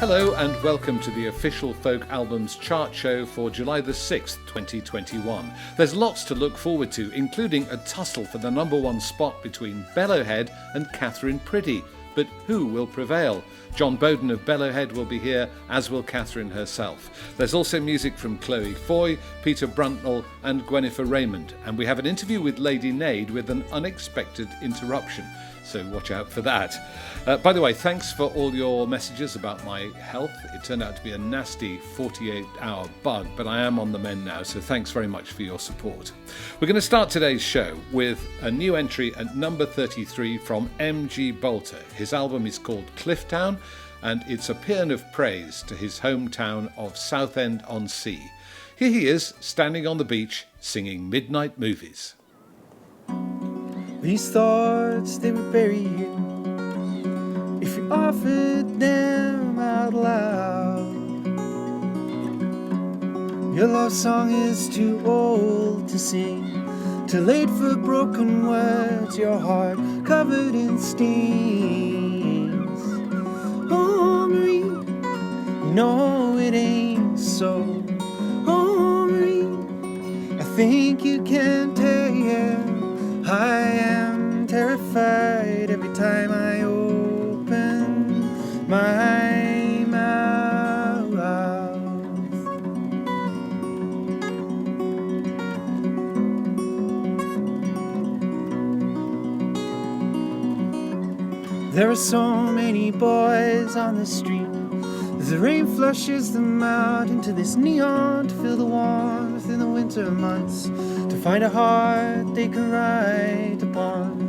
Hello and welcome to the official Folk Albums chart show for July the 6th, 2021. There's lots to look forward to, including a tussle for the number one spot between Bellowhead and Catherine Priddy. But who will prevail? John Bowden of Bellowhead will be here, as will Catherine herself. There's also music from Chloe Foy, Peter Bruntnell and Gwennifer Raymond. And we have an interview with Lady Nade with an unexpected interruption. So watch out for that. By the way, thanks for all your messages about my health. It turned out to be a nasty 48-hour bug, but I am on the mend now, so thanks very much for your support. We're going to start today's show with a new entry at number 33 from M.G. Bolter. His album is called Clifftown, and it's a paean of praise to his hometown of Southend-on-Sea. Here he is, standing on the beach, singing Midnight Movies. These thoughts, they would bury you if you offered them out loud. Your love song is too old to sing, too late for broken words, your heart covered in stains. Oh, Marie, you know it ain't so. Oh, Marie, I think you can tell, yeah. I am terrified every time I open my mouth. There are so many boys on the street as the rain flushes them out into this neon to feel the warmth in the winter months, to find a heart they can write upon.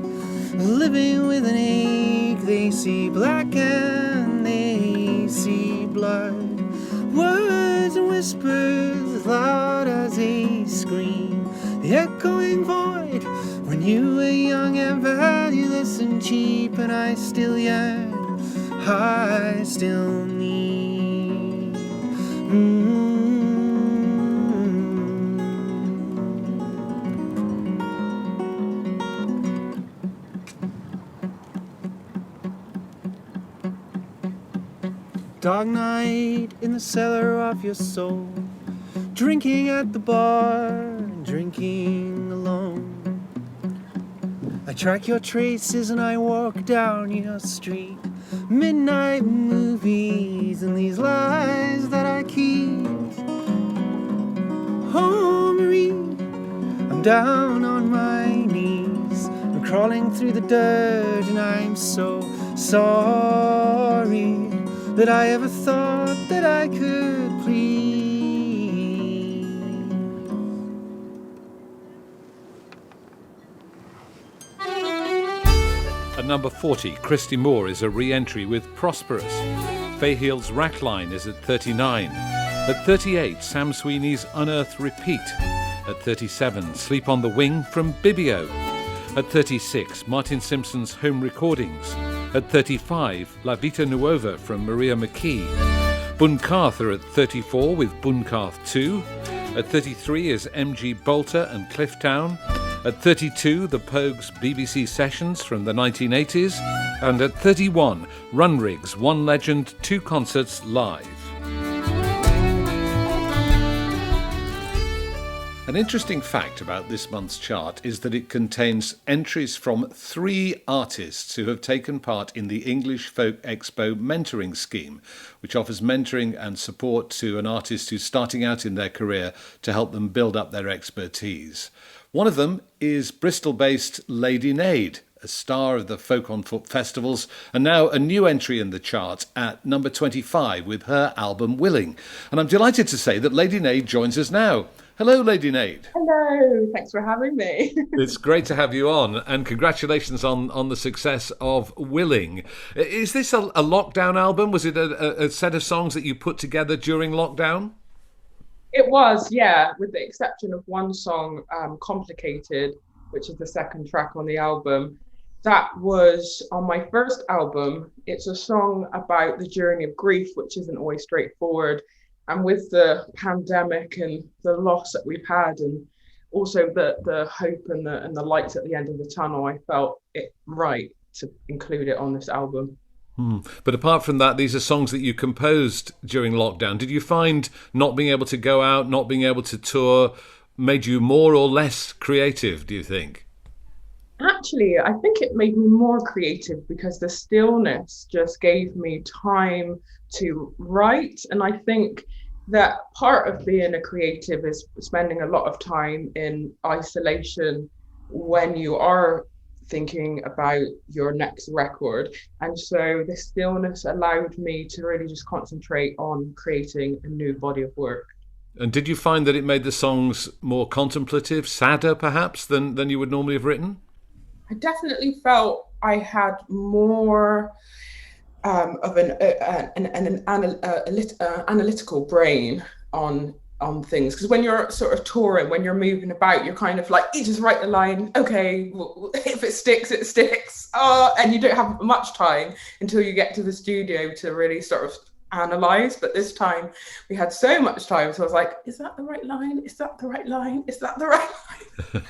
Living with an ache, they see black and they see blood. Words and whispers as loud as a scream, the echoing void when you were young and valueless and cheap, and I still yearn, I still need. Dark night in the cellar of your soul, drinking at the bar, drinking alone. I track your traces and I walk down your street. Midnight movies and these lies that I keep. Oh, Marie, I'm down on my knees. I'm crawling through the dirt and I'm so sorry that I ever thought that I could please. At number 40, Christy Moore is a re-entry with Prosperous. Fayhill's Rackline is at 39. At 38, Sam Sweeney's Unearthed Repeat. At 37, Sleep on the Wing from Bibio. At 36, Martin Simpson's Home Recordings. At 35, La Vita Nuova from Maria McKee. Bunkarth are at 34 with Bunkarth 2. At 33 is M.G. Bolter and Clifftown. At 32, the Pogues' BBC Sessions from the 1980s. And at 31, Runrig's One Legend, Two Concerts Live. An interesting fact about this month's chart is that it contains entries from 3 artists who have taken part in the English Folk Expo mentoring scheme, which offers mentoring and support to an artist who's starting out in their career to help them build up their expertise. One of them is Bristol-based Lady Nade, a star of the Folk on Foot festivals, and now a new entry in the chart at number 25 with her album Willing. And I'm delighted to say that Lady Nade joins us now. Hello, Lady Nade. Hello, thanks for having me. It's great to have you on, and congratulations on the success of Willing. Is this a lockdown album? Was it a set of songs that you put together during lockdown? It was, yeah, with the exception of one song, Complicated, which is the second track on the album. That was on my first album. It's a song about the journey of grief, which isn't always straightforward. And with the pandemic and the loss that we've had, and also the hope and the lights at the end of the tunnel, I felt it right to include it on this album. But apart from that, these are songs that you composed during lockdown. Did you find not being able to go out, not being able to tour, made you more or less creative, do you think? Actually, I think it made me more creative because the stillness just gave me time to write. And I think that part of being a creative is spending a lot of time in isolation when you are thinking about your next record. And so the stillness allowed me to really just concentrate on creating a new body of work. And did you find that it made the songs more contemplative, sadder perhaps than you would normally have written? I definitely felt I had more of an analytical brain on things, because when you're sort of touring, when you're moving about, you're kind of like, you just write the line, okay, well, if it sticks, it sticks, and you don't have much time until you get to the studio to really sort of analyze. But this time we had so much time, so I was like, is that the right line? Is that the right line? Is that the right line?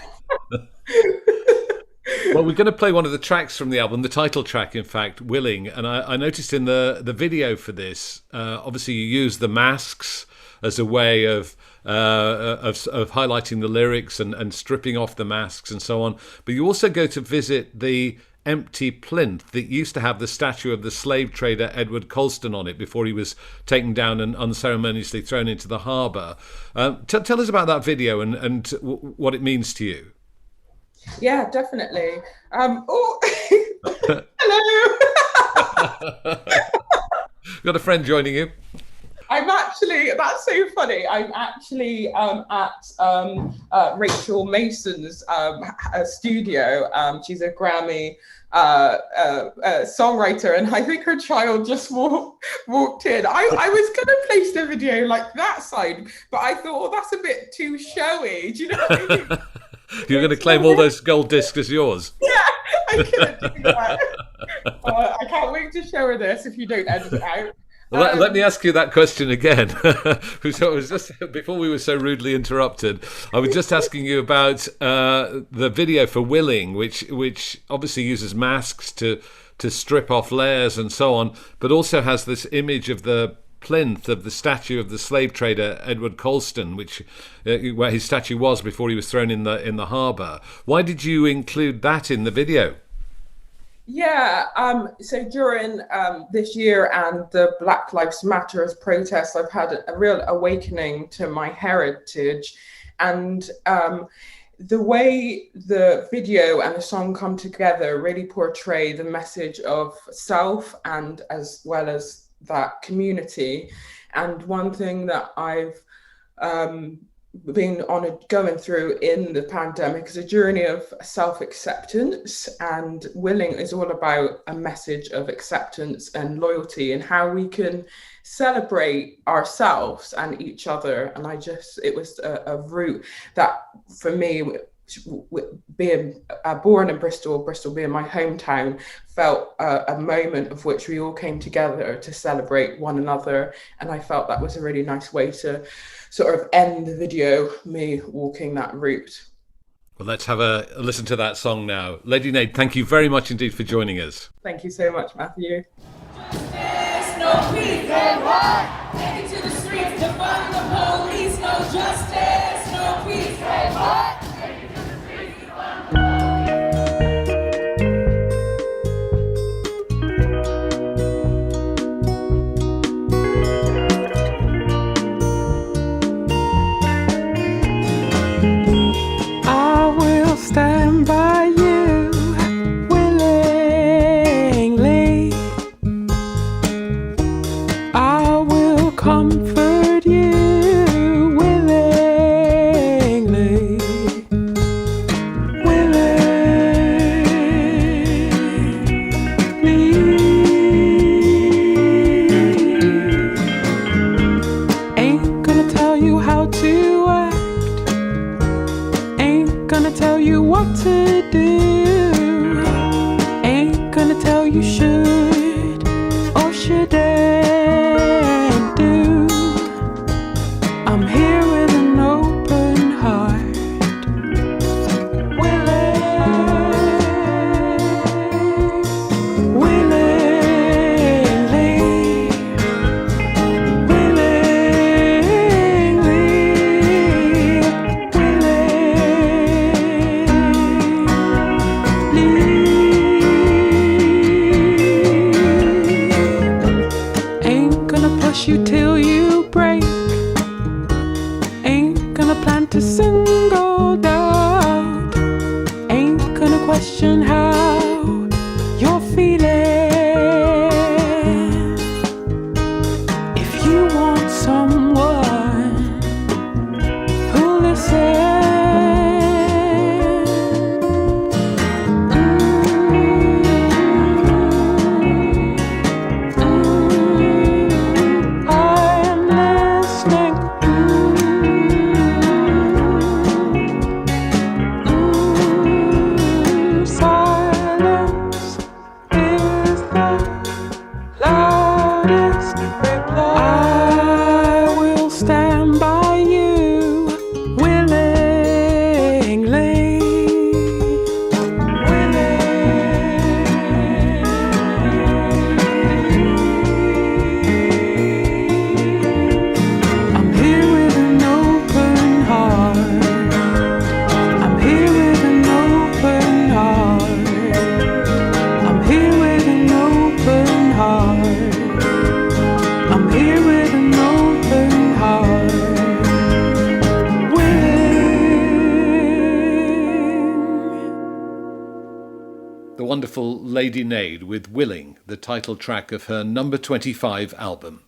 Well, we're going to play one of the tracks from the album, the title track, in fact, Willing. And I noticed in the video for this, obviously you use the masks as a way of highlighting the lyrics and stripping off the masks and so on. But you also go to visit the empty plinth that used to have the statue of the slave trader Edward Colston on it before he was taken down and unceremoniously thrown into the harbour. Tell us about that video and what it means to you. Yeah, definitely. Hello. Got a friend joining you. I'm actually, that's so funny. I'm actually at Rachel Mason's studio. She's a Grammy songwriter, and I think her child just walked in. I was going to place the video like that side, but I thought, oh, that's a bit too showy. Do you know what I mean? You're going to claim all those gold discs as yours? Yeah, I couldn't do that. I can't wait to show her this if you don't edit it out. Let me ask you that question again. So it was just before we were so rudely interrupted. I was just asking you about the video for Willing, which obviously uses masks to strip off layers and so on, but also has this image of the plinth of the statue of the slave trader Edward Colston, which where his statue was before he was thrown in the harbour. Why did you include that in the video? Yeah, so during this year and the Black Lives Matter protests, I've had a real awakening to my heritage, and the way the video and the song come together really portray the message of self and as well as that community. And one thing that I've been going through in the pandemic is a journey of self-acceptance, and Willing is all about a message of acceptance and loyalty and how we can celebrate ourselves and each other. And it was a route that for me, being born in Bristol being my hometown, felt a moment of which we all came together to celebrate one another. And I felt that was a really nice way to sort of end the video, me walking that route. Well, let's have a listen to that song now. Lady Nade, thank you very much indeed for joining us. Thank you so much, Matthew. Justice, no peace, take it to the streets, defund the police, no justice, no peace, what? Stand by you willingly. I will comfort you willingly. Willingly. Ain't gonna tell you how to act. Ain't gonna tell you what to do. Ain't gonna tell you should or shouldn't do. I'm here with an open heart. Willing, push you till you break. Ain't gonna plant a single doubt. Ain't gonna question how you're feeling. If you want someone who'll listen, Lady Nade with Willing, the title track of her number 25 album.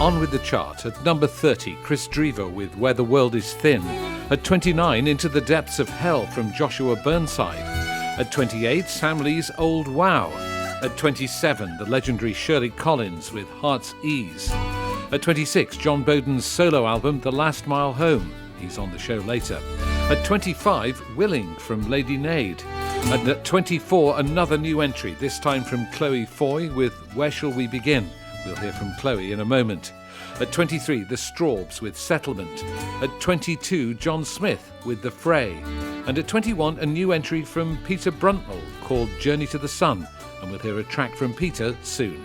On with the chart. At number 30, Chris Drever with Where the World is Thin. At 29, Into the Depths of Hell from Joshua Burnside. At 28, Sam Lee's Old Wow. At 27, the legendary Shirley Collins with Heart's Ease. At 26, John Bowden's solo album The Last Mile Home. He's on the show later. At 25, Willing from Lady Nade. And at 24, another new entry, this time from Chloe Foy with Where Shall We Begin? We'll hear from Chloe in a moment. At 23, The Strawbs with Settlement. At 22, John Smith with The Fray. And at 21, a new entry from Peter Bruntnell called Journey to the Sun. And we'll hear a track from Peter soon.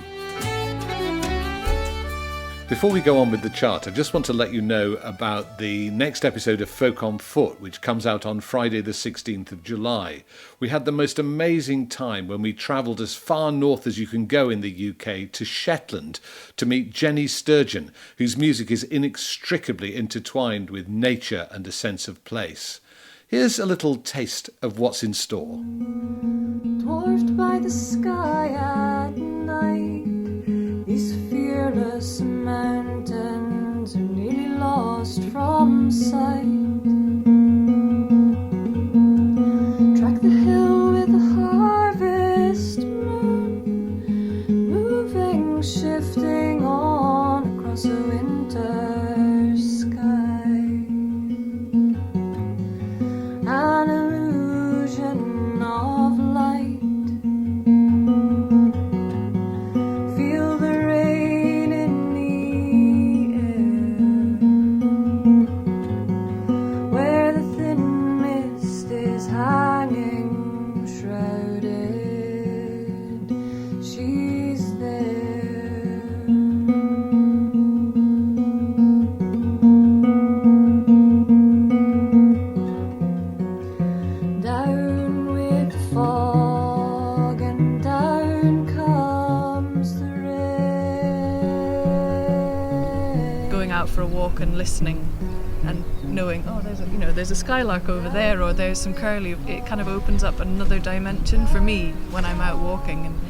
Before we go on with the chart, I just want to let you know about the next episode of Folk on Foot, which comes out on Friday the 16th of July. We had the most amazing time when we travelled as far north as you can go in the UK to Shetland to meet Jenny Sturgeon, whose music is inextricably intertwined with nature and a sense of place. Here's a little taste of what's in store. Dwarfed by the sky at night, these fearless mountains are nearly lost from sight. Track the hill with the harvest moon, moving, shifting on across a winter sky. An illusion of light. Feel the rain in the air, where the thin mist is hanging shrouded. She's there. Down with the fog and down comes the rain. Going out for a walk and listening and knowing, oh, there's a skylark over there, or there's some curlew. It kind of opens up another dimension for me when I'm out walking, and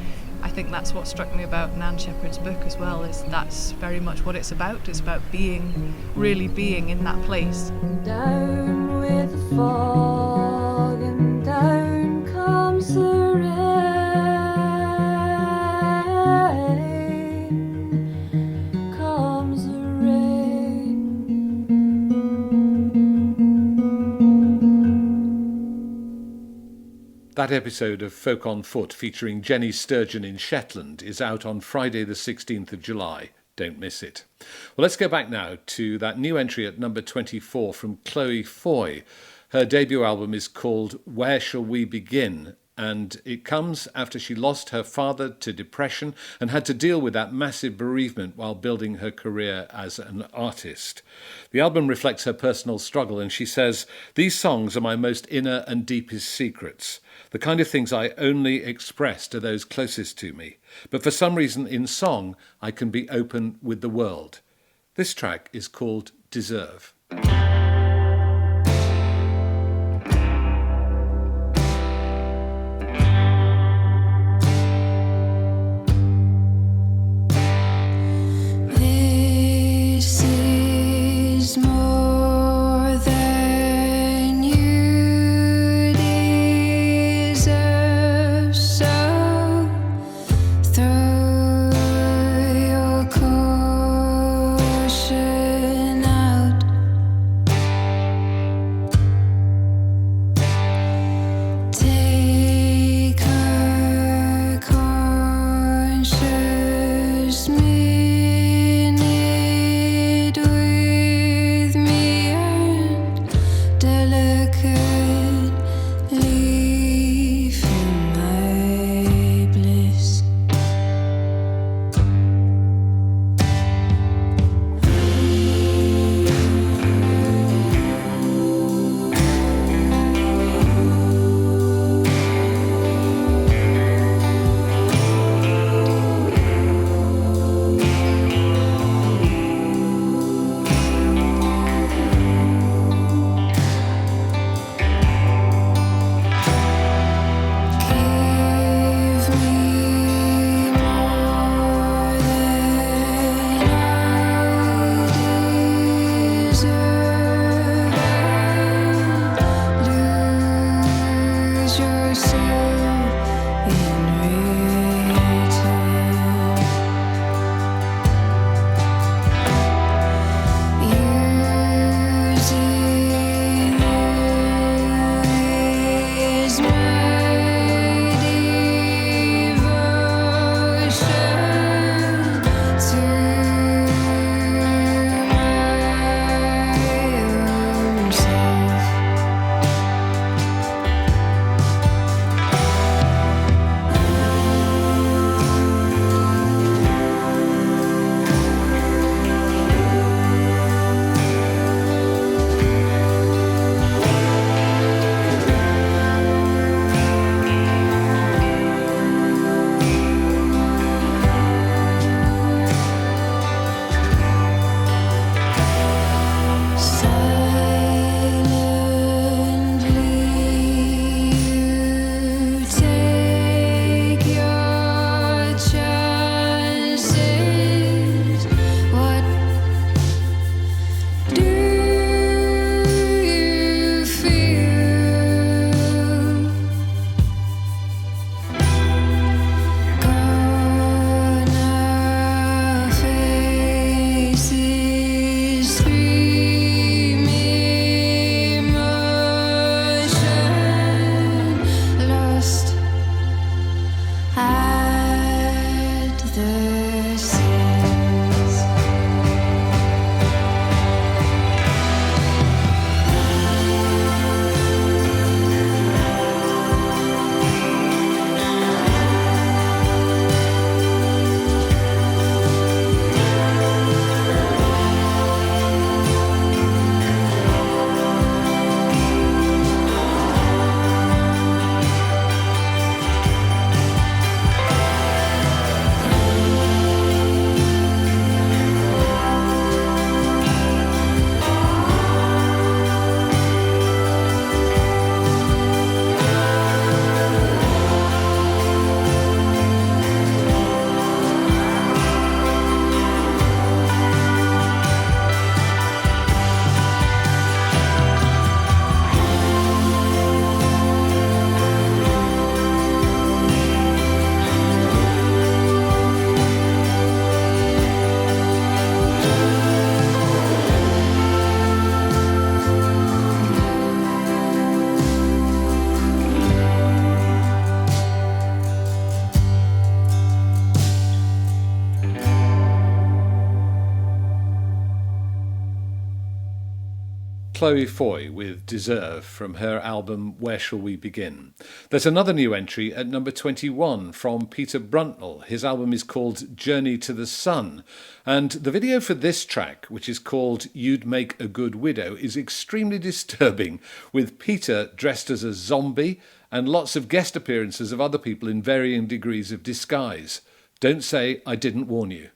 I think that's what struck me about Nan Shepherd's book as well, is that's very much what it's about. It's about being, really being in that place. Down with the fog and down comes the rain. Comes the rain. That episode of Folk on Foot featuring Jenny Sturgeon in Shetland is out on Friday the 16th of July. Don't miss it. Well, let's go back now to that new entry at number 24 from Chloe Foy. Her debut album is called Where Shall We Begin? and it comes after she lost her father to depression and had to deal with that massive bereavement while building her career as an artist. The album reflects her personal struggle, and she says, "These songs are my most inner and deepest secrets, the kind of things I only express to those closest to me. But for some reason in song, I can be open with the world." This track is called Deserve. This is more than you deserve, so throw your caution out. Chloe Foy with Deserve from her album Where Shall We Begin. There's another new entry at number 21 from Peter Bruntnell. His album is called Journey to the Sun, and the video for this track, which is called You'd Make a Good Widow, is extremely disturbing, with Peter dressed as a zombie and lots of guest appearances of other people in varying degrees of disguise. Don't say I didn't warn you.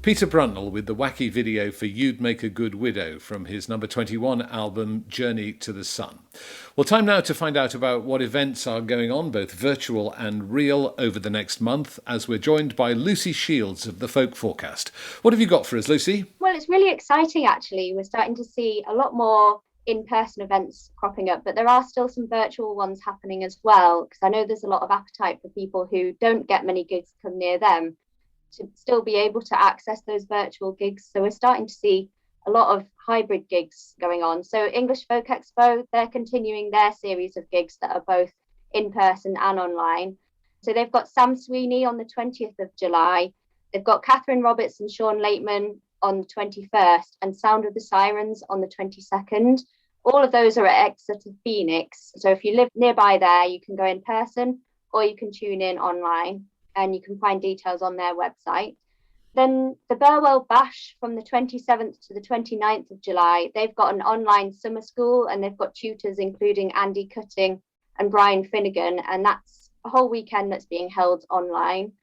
Peter Bruntnell with the wacky video for You'd Make a Good Widow from his number 21 album Journey to the Sun. Well, time now to find out about what events are going on, both virtual and real, over the next month, as we're joined by Lucy Shields of the Folk Forecast. What have you got for us, Lucy? Well, it's really exciting, actually. We're starting to see a lot more in-person events cropping up, but there are still some virtual ones happening as well, because I know there's a lot of appetite for people who don't get many gigs come near them to still be able to access those virtual gigs. So we're starting to see a lot of hybrid gigs going on. So English Folk Expo, they're continuing their series of gigs that are both in person and online. So they've got Sam Sweeney on the 20th of July. They've got Catherine Roberts and Sean Lateman on the 21st and Sound of the Sirens on the 22nd. All of those are at Exeter Phoenix. So if you live nearby there, you can go in person or you can tune in online, and you can find details on their website. Then the Burwell Bash from the 27th to the 29th of July, they've got an online summer school and they've got tutors including Andy Cutting and Brian Finnegan, and that's a whole weekend that's being held online.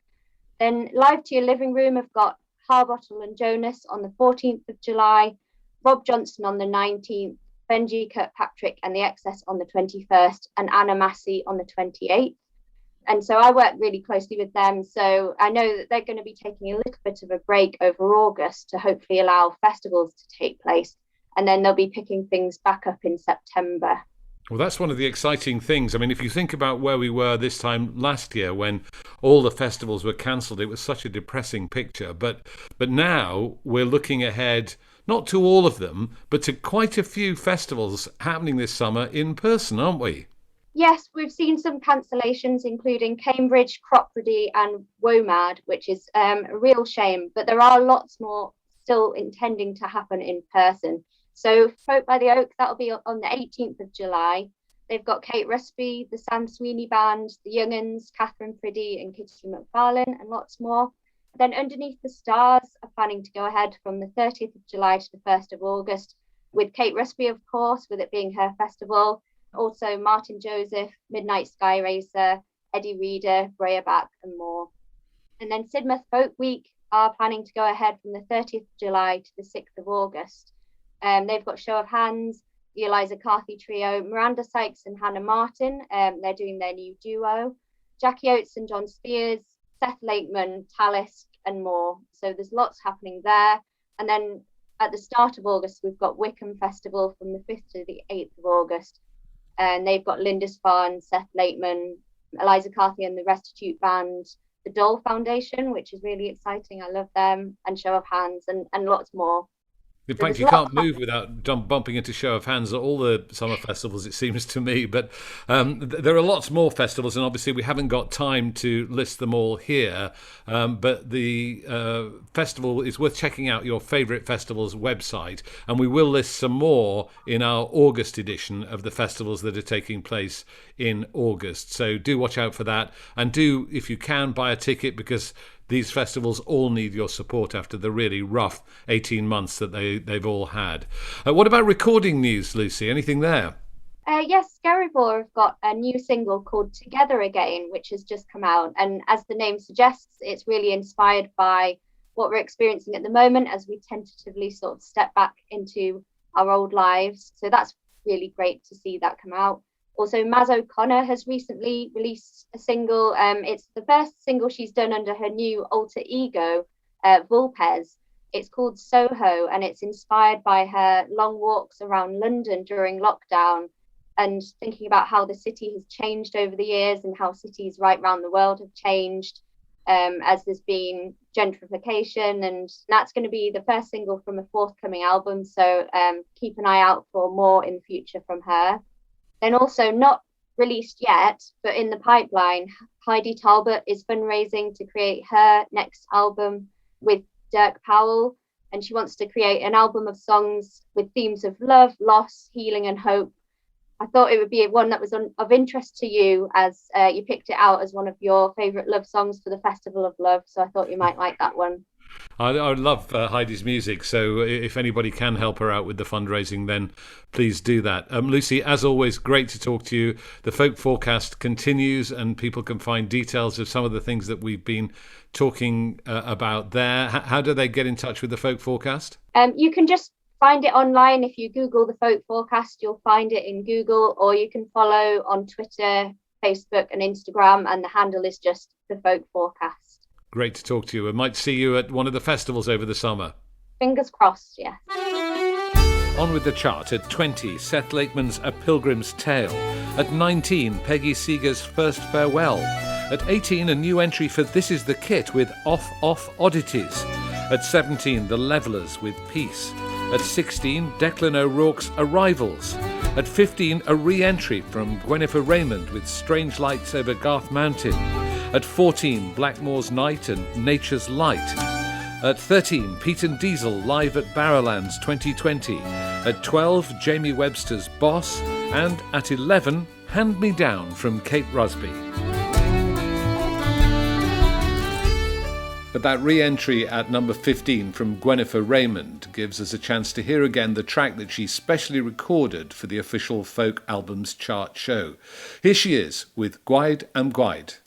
Then Live to Your Living Room have got Harbottle and Jonas on the 14th of July, Rob Johnson on the 19th, Benji Kirkpatrick and the Excess on the 21st, and Anna Massey on the 28th. And so I work really closely with them. So I know that they're going to be taking a little bit of a break over August to hopefully allow festivals to take place. And then they'll be picking things back up in September. Well, that's one of the exciting things. I mean, if you think about where we were this time last year when all the festivals were cancelled, it was such a depressing picture. But now we're looking ahead, not to all of them, but to quite a few festivals happening this summer in person, aren't we? Yes, we've seen some cancellations, including Cambridge, Cropredy and WOMAD, which is a real shame. But there are lots more still intending to happen in person. So Folk by the Oak, that'll be on the 18th of July. They've got Kate Rusby, the Sam Sweeney Band, the Young Uns, Catherine Priddy and Kitty McFarlane, and lots more. Then Underneath the Stars are planning to go ahead from the 30th of July to the 1st of August, with Kate Rusby, of course, with it being her festival. Also Martin Joseph, Midnight Sky Racer, Eddie Reader, Breaback and more. And then Sidmouth Folk Week are planning to go ahead from the 30th of July to the 6th of August. They've got Show of Hands, the Eliza Carthy Trio, Miranda Sykes and Hannah Martin. They're doing their new duo. Jackie Oates and John Spears, Seth Lakeman, Talisk and more. So there's lots happening there. And then at the start of August, we've got Wickham Festival from the 5th to the 8th of August. And they've got Lindisfarne, Seth Lateman, Eliza Carthy and the Restitute Band, the Dole Foundation, which is really exciting. I love them, and Show of Hands and lots more. In fact, you can't move without bumping into Show of Hands at all the summer festivals, it seems to me. But there are lots more festivals, and obviously we haven't got time to list them all here. But the festival is worth checking out, your favourite festival's website. And we will list some more in our August edition of the festivals that are taking place in August. So do watch out for that. And do, if you can, buy a ticket, because these festivals all need your support after the really rough 18 months that they've all had. What about recording news, Lucy? Anything there? Yes, Skerryvore have got a new single called Together Again, which has just come out. And as the name suggests, it's really inspired by what we're experiencing at the moment as we tentatively sort of step back into our old lives. So that's really great to see that come out. Also, Maz O'Connor has recently released a single. It's the first single she's done under her new alter ego, Vulpes. It's called Soho, and it's inspired by her long walks around London during lockdown and thinking about how the city has changed over the years and how cities right around the world have changed as there's been gentrification. And that's going to be the first single from a forthcoming album. So keep an eye out for more in the future from her. Then also not released yet, but in the pipeline, Heidi Talbot is fundraising to create her next album with Dirk Powell. And she wants to create an album of songs with themes of love, loss, healing and hope. I thought it would be one that was of interest to you, as you picked it out as one of your favourite love songs for the Festival of Love. So I thought you might like that one. I love Heidi's music, so if anybody can help her out with the fundraising, then please do that. Lucy, as always, great to talk to you. The Folk Forecast continues, and people can find details of some of the things that we've been talking about there. How do they get in touch with the Folk Forecast? You can just find it online. If you Google the Folk Forecast, you'll find it in Google, or you can follow on Twitter, Facebook and Instagram, and the handle is just the Folk Forecast. Great to talk to you. I might see you at one of the festivals over the summer. Fingers crossed, yeah. On with the chart. At 20, Seth Lakeman's A Pilgrim's Tale. At 19, Peggy Seeger's First Farewell. At 18, a new entry for This Is the Kit with Off Off Oddities. At 17, The Levellers with Peace. At 16, Declan O'Rourke's Arrivals. At 15, a re-entry from Gwennifer Raymond with Strange Lights Over Garth Mountain. At 14, Blackmore's Night and Nature's Light. At 13, Pete and Diesel live at Barrowlands 2020. At 12, Jamie Webster's Boss. And at 11, Hand Me Down from Kate Rusby. But that re-entry at number 15 from Gwennifer Raymond gives us a chance to hear again the track that she specially recorded for the official Folk Albums Chart show. Here she is with Gwaed am Gwaed.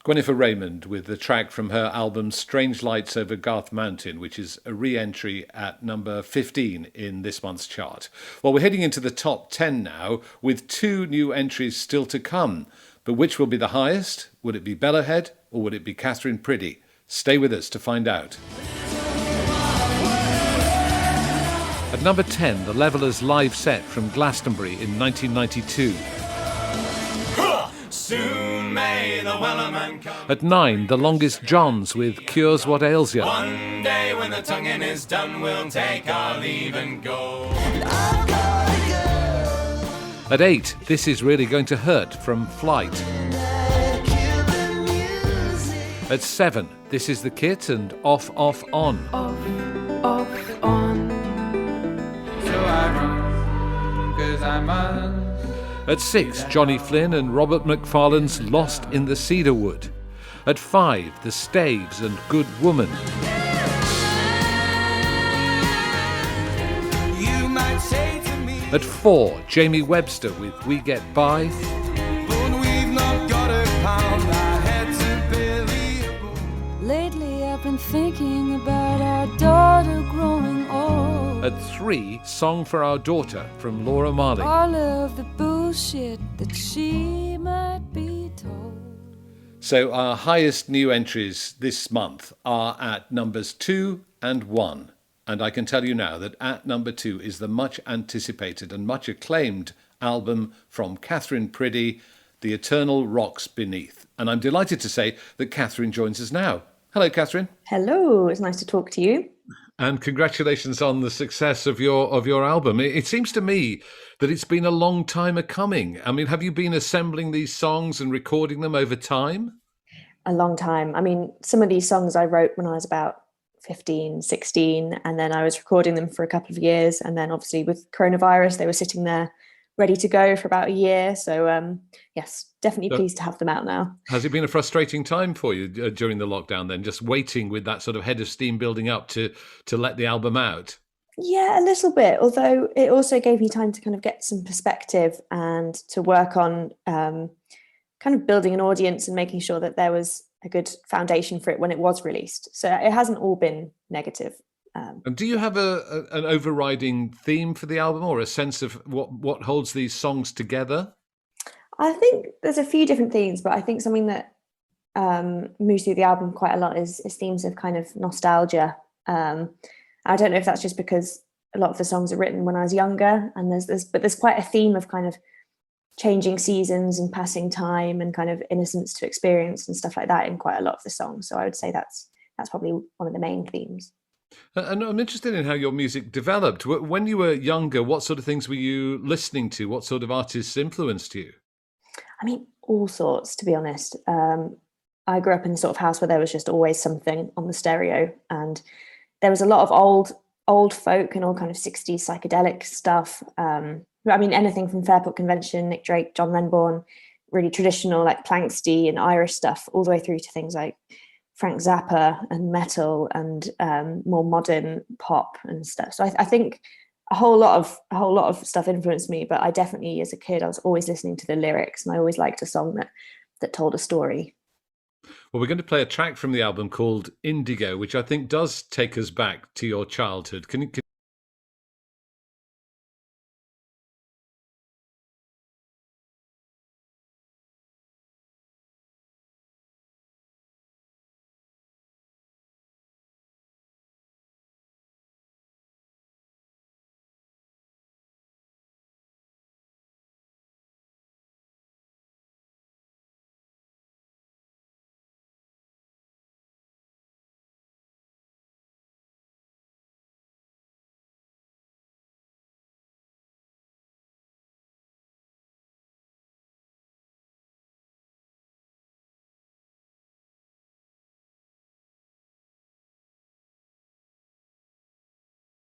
Gwynnifer Raymond with the track from her album Strange Lights Over Garth Mountain, which is a re-entry at number 15 in this month's chart. Well, we're heading into the top 10 now, with 2 new entries still to come. But which will be the highest? Would it be Bellowhead or would it be Catherine Priddy? Stay with us to find out. At number 10, the Levellers live set from Glastonbury in 1992. Soon may the Wellerman come. At 9, the Longest Johns with Cures What Ails Ya. One day when the tonguing is done, we'll take our leave and go. At 8, This Is Really Going to Hurt from Flight. At 7, This Is the Kit and Off, Off, On. Off, on. So I run, 'cause I must. At 6, Johnny Flynn and Robert McFarlane's Lost in the Cedarwood. At 5, The Staves and Good Woman. You might say to me, At 4, Jamie Webster with We Get By. but we've not got a pound, our heads are barely above. Lately I've been thinking about our daughter growing old. At 3, Song for Our Daughter from Laura Marling. All of the bullshit that she might be told. So our highest new entries this month are at numbers 2 and 1. And I can tell you now that at number 2 is the much anticipated and much acclaimed album from Catherine Priddy, The Eternal Rocks Beneath. And I'm delighted to say that Catherine joins us now. Hello, Catherine. Hello, it's nice to talk to you. And congratulations on the success of your album. It seems to me that it's been a long time coming. I mean, have you been assembling these songs and recording them over time? A long time. I mean, some of these songs I wrote when I was about 15, 16, and then I was recording them for a couple of years. And then obviously with coronavirus, they were sitting there ready to go for about a year. So yes, definitely pleased to have them out now. Has it been a frustrating time for you during the lockdown then, just waiting with that sort of head of steam building up to let the album out? Yeah, a little bit, although it also gave me time to kind of get some perspective and to work on kind of building an audience and making sure that there was a good foundation for it when it was released. So it hasn't all been negative. And do you have an overriding theme for the album or a sense of what holds these songs together? I think there's a few different themes, but I think something that moves through the album quite a lot is themes of kind of nostalgia. I don't know if that's just because a lot of the songs are written when I was younger, and there's quite a theme of kind of changing seasons and passing time and kind of innocence to experience and stuff like that in quite a lot of the songs. So I would say that's probably one of the main themes. And I'm interested in how your music developed. When you were younger, what sort of things were you listening to? What sort of artists influenced you? I mean, all sorts, to be honest. I grew up in a sort of house where there was just always something on the stereo, and there was a lot of old folk and all kind of 60s psychedelic stuff. I mean, anything from Fairport Convention, Nick Drake, John Renbourn, really traditional like Planxty and Irish stuff, all the way through to things like Frank Zappa and metal and more modern pop and stuff. So I think a whole lot of stuff influenced me, but I definitely, as a kid, I was always listening to the lyrics, and I always liked a song that told a story. Well, we're going to play a track from the album called Indigo, which I think does take us back to your childhood. Can